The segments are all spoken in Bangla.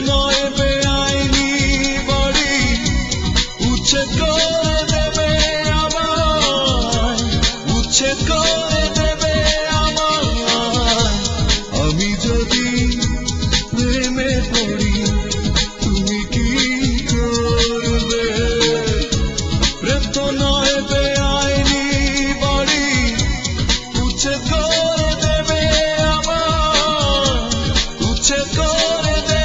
নয় বেআইনি বাড়ি উচ্ছেদ করে দেবে আমায়, উচ্ছেদ করে দেবে আমায়। আমি যদি প্রেমে পড়ি তুমি কি করবে? প্রেম তো নয় বেআইনি বাড়ি উচ্ছেদ করে দেবে আমায়, উচ্ছেদ করে দেবে।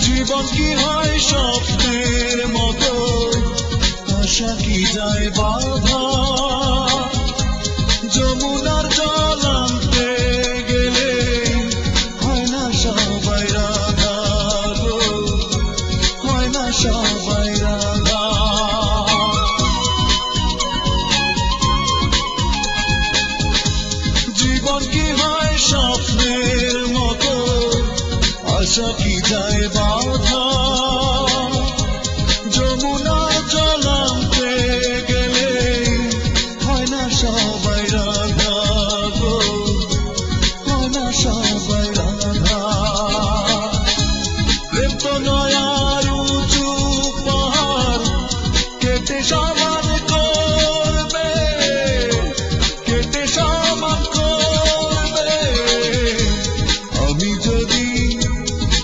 জীবন কি হয় স্বপ্নের মতো, আশা কি যায় বাধা? যমুনার জল আনতে গেলে হয় না সবাই রাধা গো, হয় না সবাই রাধা। জীবন কি হয় স্বপ্নের মতো, আশা কি যায় বাধা? যমুনা জল আনতে গেলে হয় না সবাই রাধা গো, হয় না সবাই রাধা। প্রেম তো নয় আর উঁচু পাহাড় কেটে সমান করবে, কেটে সমান করবে। আমি যদি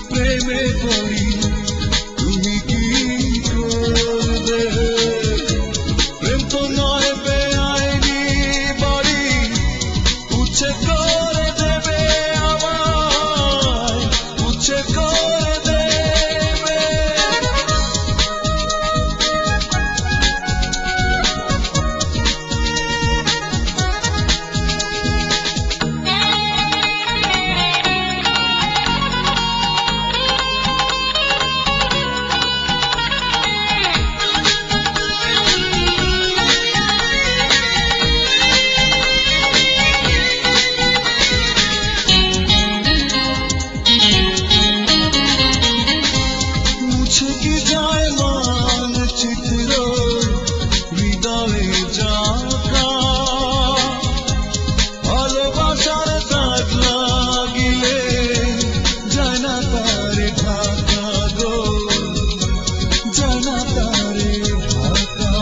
প্রেমে পড়ি তুমি কি করবে? প্রেম তো নয় বেআইনি বাড়ি উচ্ছেদ করে দেবে আমায়, উচ্ছেদ করে দেবে। মুছে কি যায় মানচিত্র হৃদয়ে জাগা? ভালোবাসার দাগ লাগিলে যায় না তারে ঢাকা গো, যায় না তারে ঢাকা।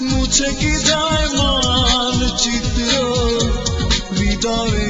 মুছে কি যায় মানচিত্র হৃদয়ে